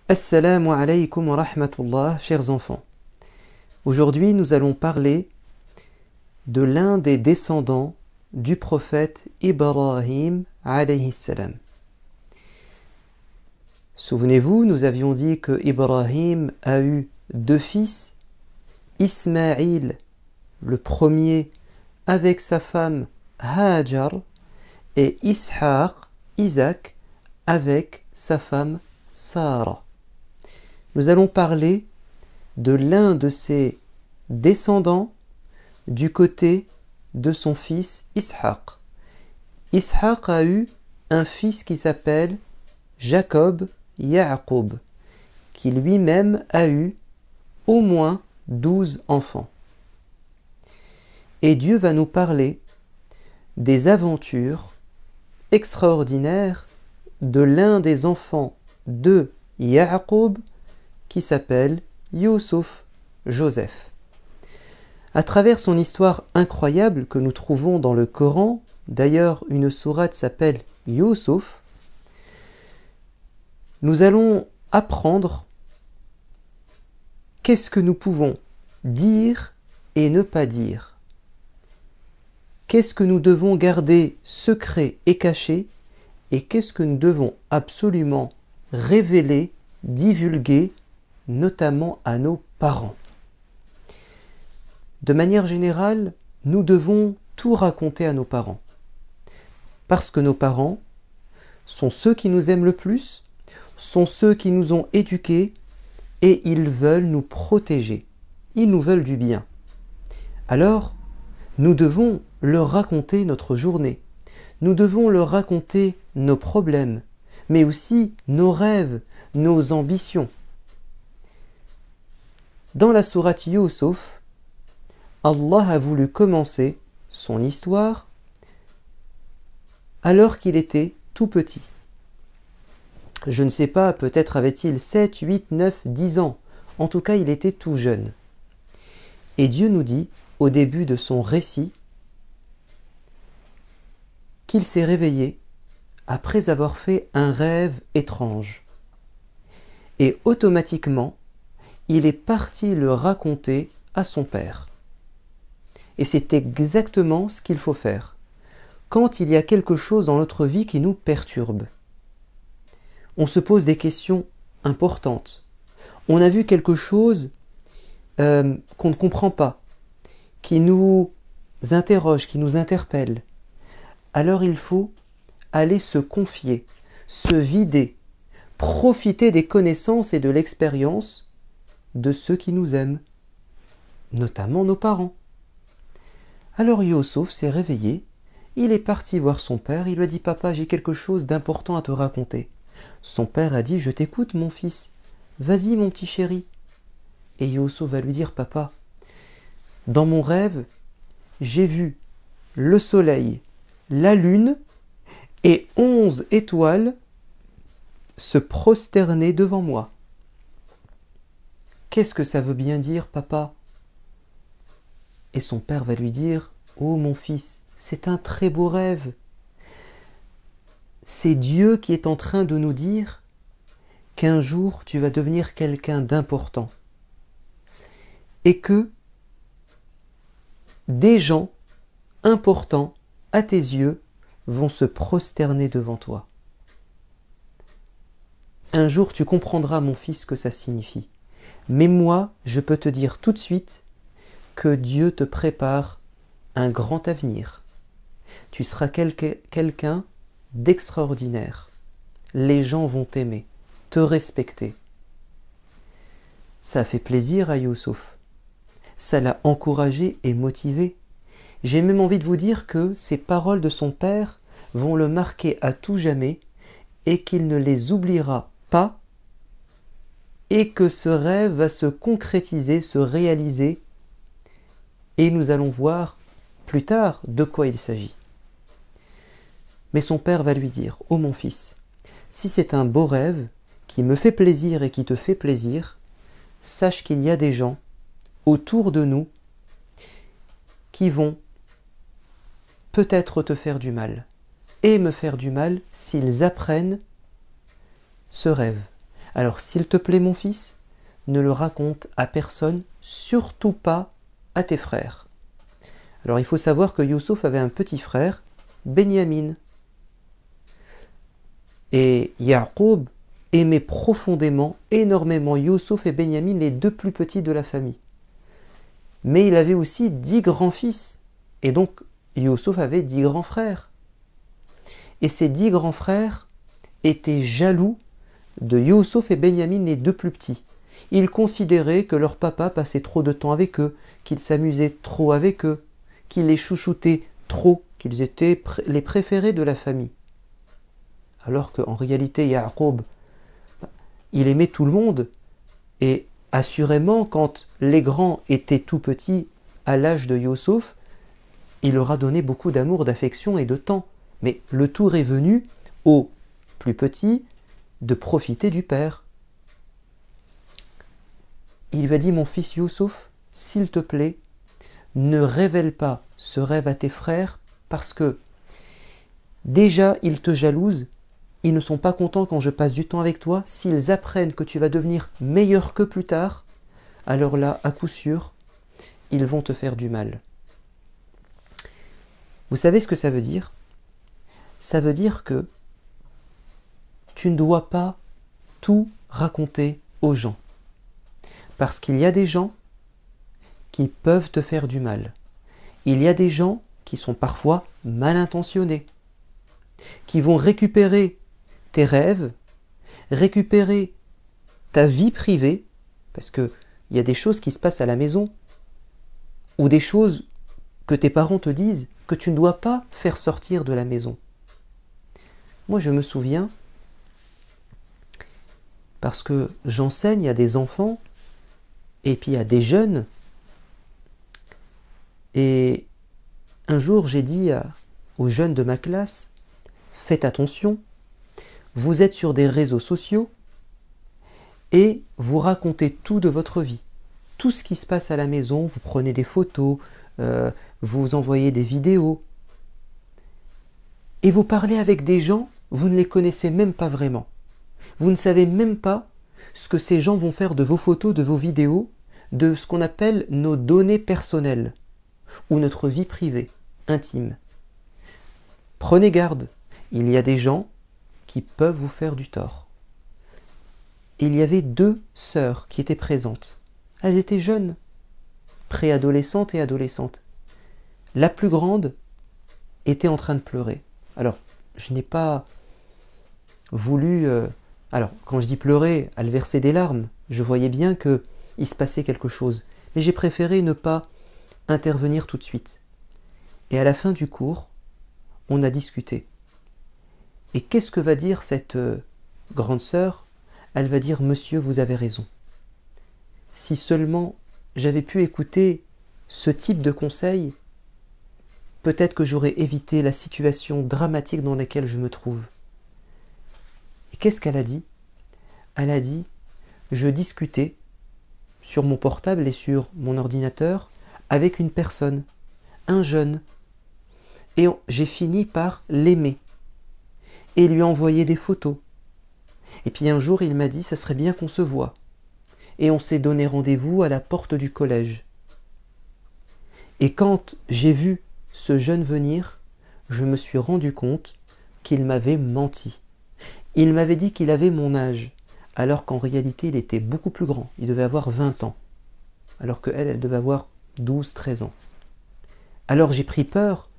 Assalamu alaikum wa rahmatullah, chers enfants. Aujourd'hui, nous allons parler de l'un des descendants du prophète Ibrahim alayhi salam. Souvenez-vous, nous avions dit que Ibrahim a eu deux fils, Ismaïl, le premier, avec sa femme Hajar, et Ishaq, Isaac, avec sa femme Sarah. Nous allons parler de l'un de ses descendants du côté de son fils Ishaq. Ishaq a eu un fils qui s'appelle Jacob Ya'qub, qui lui-même a eu au moins 12 enfants. Et Dieu va nous parler des aventures extraordinaires de l'un des enfants de Ya'qub qui s'appelle Youssouf, Joseph. À travers son histoire incroyable que nous trouvons dans le Coran, d'ailleurs une sourate s'appelle Youssouf, nous allons apprendre qu'est-ce que nous pouvons dire et ne pas dire. Qu'est-ce que nous devons garder secret et caché et qu'est-ce que nous devons absolument révéler, divulguer, notamment à nos parents. De manière générale, nous devons tout raconter à nos parents. Parce que nos parents sont ceux qui nous aiment le plus, sont ceux qui nous ont éduqués et ils veulent nous protéger. Ils nous veulent du bien. Alors, nous devons leur raconter notre journée. Nous devons leur raconter nos problèmes, mais aussi nos rêves, nos ambitions. Dans la sourate Youssouf, Allah a voulu commencer son histoire alors qu'il était tout petit. Je ne sais pas, peut-être avait-il 7, 8, 9, 10 ans. En tout cas, il était tout jeune. Et Dieu nous dit, au début de son récit, qu'il s'est réveillé après avoir fait un rêve étrange. Et automatiquement, il est parti le raconter à son père. Et c'est exactement ce qu'il faut faire. Quand il y a quelque chose dans notre vie qui nous perturbe, on se pose des questions importantes. On a vu quelque chose qu'on ne comprend pas, qui nous interroge, qui nous interpelle. Alors il faut aller se confier, se vider, profiter des connaissances et de l'expérience de ceux qui nous aiment, notamment nos parents. Alors Youssouf s'est réveillé, il est parti voir son père, il lui a dit « Papa, j'ai quelque chose d'important à te raconter ». Son père a dit « Je t'écoute mon fils, vas-y mon petit chéri ». Et Youssouf va lui dire « Papa, dans mon rêve, j'ai vu le soleil, la lune et 11 étoiles se prosterner devant moi. Qu'est-ce que ça veut bien dire, papa ?» Et son père va lui dire « Oh mon fils, c'est un très beau rêve. C'est Dieu qui est en train de nous dire qu'un jour tu vas devenir quelqu'un d'important et que des gens importants à tes yeux vont se prosterner devant toi. Un jour tu comprendras mon fils ce que ça signifie. Mais moi, je peux te dire tout de suite que Dieu te prépare un grand avenir. Tu seras quelqu'un d'extraordinaire. Les gens vont t'aimer, te respecter. » Ça a fait plaisir à Youssouf. Ça l'a encouragé et motivé. J'ai même envie de vous dire que ces paroles de son père vont le marquer à tout jamais et qu'il ne les oubliera pas et que ce rêve va se concrétiser, se réaliser et nous allons voir plus tard de quoi il s'agit. Mais son père va lui dire « Oh mon fils, si c'est un beau rêve qui me fait plaisir et qui te fait plaisir, sache qu'il y a des gens autour de nous qui vont peut-être te faire du mal et me faire du mal s'ils apprennent ce rêve. Alors s'il te plaît mon fils, ne le raconte à personne, surtout pas à tes frères. Alors il faut savoir que Youssouf avait un petit frère, Benyamin. Et Yaqub aimait profondément, énormément Youssouf et Benyamin, les deux plus petits de la famille. Mais il avait aussi 10 grands-fils. Et donc Youssouf avait 10 grands frères. Et ces 10 grands frères étaient jaloux de Youssouf et Benyamin, les deux plus petits. Ils considéraient que leur papa passait trop de temps avec eux, qu'il s'amusait trop avec eux, qu'il les chouchoutait trop, qu'ils étaient les préférés de la famille. Alors qu'en réalité, Yaqub, il aimait tout le monde. Et assurément, quand les grands étaient tout petits, à l'âge de Youssouf, il leur a donné beaucoup d'amour, d'affection et de temps. Mais le tour est venu aux plus petits de profiter du père. Il lui a dit, mon fils Youssouf, s'il te plaît, ne révèle pas ce rêve à tes frères parce que déjà ils te jalousent, ils ne sont pas contents quand je passe du temps avec toi. S'ils apprennent que tu vas devenir meilleur que plus tard, alors là, à coup sûr, ils vont te faire du mal. Vous savez ce que ça veut dire? Ça veut dire que tu ne dois pas tout raconter aux gens. Parce qu'il y a des gens qui peuvent te faire du mal. Il y a des gens qui sont parfois mal intentionnés, qui vont récupérer tes rêves, récupérer ta vie privée, parce qu'il y a des choses qui se passent à la maison, ou des choses que tes parents te disent que tu ne dois pas faire sortir de la maison. Moi, je me souviens, parce que j'enseigne à des enfants, et puis à des jeunes, et un jour j'ai dit aux jeunes de ma classe, faites attention, vous êtes sur des réseaux sociaux, et vous racontez tout de votre vie. Tout ce qui se passe à la maison, vous prenez des photos, vous envoyez des vidéos, et vous parlez avec des gens, vous ne les connaissez même pas vraiment. Vous ne savez même pas ce que ces gens vont faire de vos photos, de vos vidéos, de ce qu'on appelle nos données personnelles, ou notre vie privée, intime. Prenez garde, il y a des gens qui peuvent vous faire du tort. Il y avait 2 sœurs qui étaient présentes. Elles étaient jeunes, préadolescentes et adolescentes. La plus grande était en train de pleurer. Alors, je n'ai pas voulu... Alors, quand je dis pleurer, elle versait des larmes. Je voyais bien qu'il se passait quelque chose. Mais j'ai préféré ne pas intervenir tout de suite. Et à la fin du cours, on a discuté. Et qu'est-ce que va dire cette grande sœur? Elle va dire, monsieur, vous avez raison. Si seulement j'avais pu écouter ce type de conseil, peut-être que j'aurais évité la situation dramatique dans laquelle je me trouve. Et qu'est-ce qu'elle a dit? Elle a dit, je discutais sur mon portable et sur mon ordinateur avec une personne, un jeune, et j'ai fini par l'aimer et lui envoyer des photos. Et puis un jour, il m'a dit, ça serait bien qu'on se voit. Et on s'est donné rendez-vous à la porte du collège. Et quand j'ai vu ce jeune venir, je me suis rendu compte qu'il m'avait menti. Il m'avait dit qu'il avait mon âge, alors qu'en réalité, il était beaucoup plus grand. Il devait avoir 20 ans, alors qu'elle, elle devait avoir 12, 13 ans. Alors j'ai pris peur,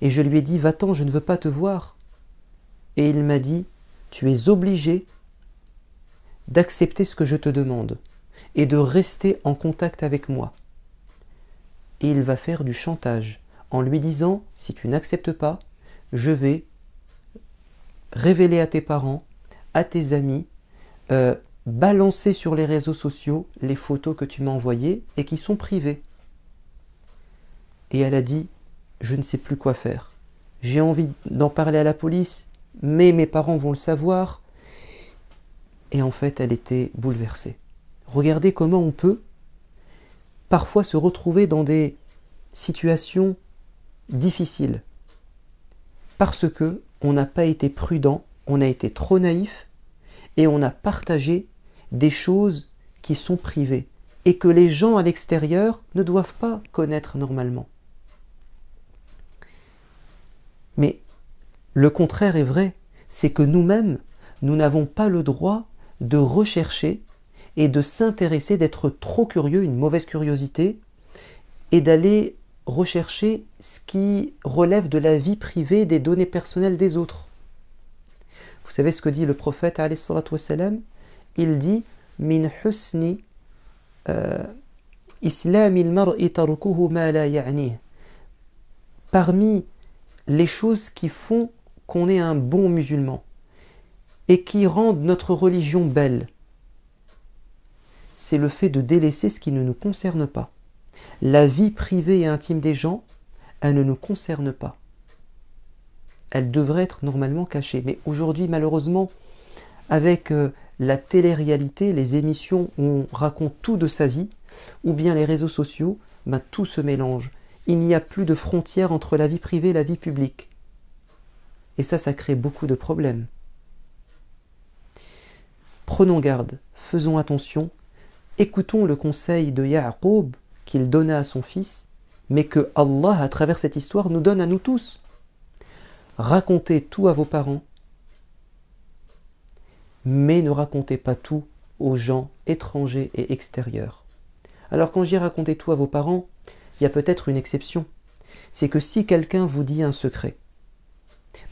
et je lui ai dit, va-t'en, je ne veux pas te voir. Et il m'a dit, tu es obligé d'accepter ce que je te demande, et de rester en contact avec moi. Et il va faire du chantage, en lui disant, si tu n'acceptes pas, je vais révéler à tes parents, à tes amis, balancer sur les réseaux sociaux les photos que tu m'as envoyées et qui sont privées. Et elle a dit, je ne sais plus quoi faire. J'ai envie d'en parler à la police, mais mes parents vont le savoir. Et en fait, elle était bouleversée. Regardez comment on peut parfois se retrouver dans des situations difficiles parce que on n'a pas été prudent, on a été trop naïf et on a partagé des choses qui sont privées et que les gens à l'extérieur ne doivent pas connaître normalement. Mais le contraire est vrai, c'est que nous-mêmes, nous n'avons pas le droit de rechercher et de s'intéresser, d'être trop curieux, une mauvaise curiosité, et d'aller rechercher ce qui relève de la vie privée, des données personnelles des autres. Vous savez ce que dit le prophète alayhi salatu wassalam? Il dit « Min husni islamil mar'i tarukuhu ma la ya'nih » Parmi les choses qui font qu'on est un bon musulman et qui rendent notre religion belle, c'est le fait de délaisser ce qui ne nous concerne pas. La vie privée et intime des gens, elle ne nous concerne pas. Elle devrait être normalement cachée. Mais aujourd'hui, malheureusement, avec la télé-réalité, les émissions où on raconte tout de sa vie, ou bien les réseaux sociaux, tout se mélange. Il n'y a plus de frontières entre la vie privée et la vie publique. Et ça crée beaucoup de problèmes. Prenons garde, faisons attention, écoutons le conseil de Ya'qub qu'il donna à son fils, mais que Allah, à travers cette histoire, nous donne à nous tous. Racontez tout à vos parents, mais ne racontez pas tout aux gens étrangers et extérieurs. Alors quand je dis racontez tout à vos parents, il y a peut-être une exception. C'est que si quelqu'un vous dit un secret,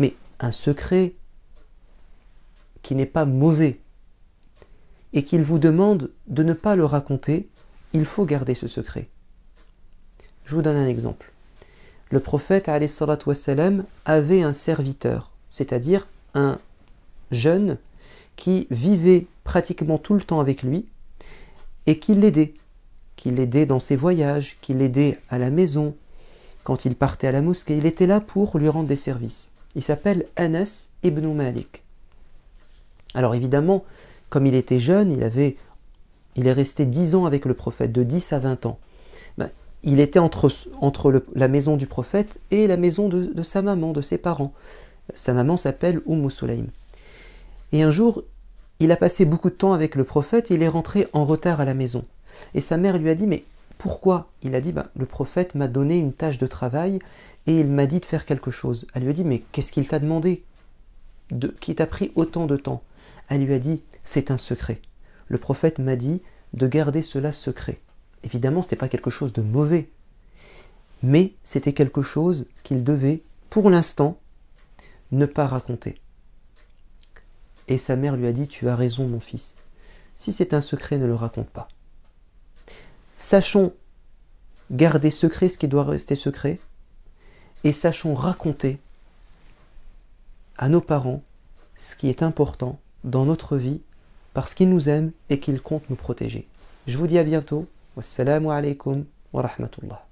mais un secret qui n'est pas mauvais, et qu'il vous demande de ne pas le raconter, il faut garder ce secret. Je vous donne un exemple. Le prophète alayhi salatu wassalam avait un serviteur, c'est-à-dire un jeune qui vivait pratiquement tout le temps avec lui et qui l'aidait dans ses voyages, qui l'aidait à la maison, quand il partait à la mosquée, il était là pour lui rendre des services. Il s'appelle Anas ibn Malik. Alors évidemment, comme il était jeune, il est resté 10 ans avec le prophète, de 10 à 20 ans. Il était entre la maison du prophète et la maison de sa maman, de ses parents. Sa maman s'appelle Sulaym. Et un jour, il a passé beaucoup de temps avec le prophète et il est rentré en retard à la maison. Et sa mère lui a dit « Mais pourquoi ?» Il a dit le prophète m'a donné une tâche de travail et il m'a dit de faire quelque chose. Elle lui a dit « Mais qu'est-ce qu'il t'a demandé qui t'a pris autant de temps ?» Elle lui a dit « C'est un secret. Le prophète m'a dit de garder cela secret. » Évidemment, ce n'était pas quelque chose de mauvais, mais c'était quelque chose qu'il devait, pour l'instant, ne pas raconter. Et sa mère lui a dit « Tu as raison, mon fils. Si c'est un secret, ne le raconte pas. » Sachons garder secret ce qui doit rester secret, et sachons raconter à nos parents ce qui est important dans notre vie, parce qu'ils nous aiment et qu'ils comptent nous protéger. Je vous dis à bientôt. Wassalamu alaikum wa rahmatullah.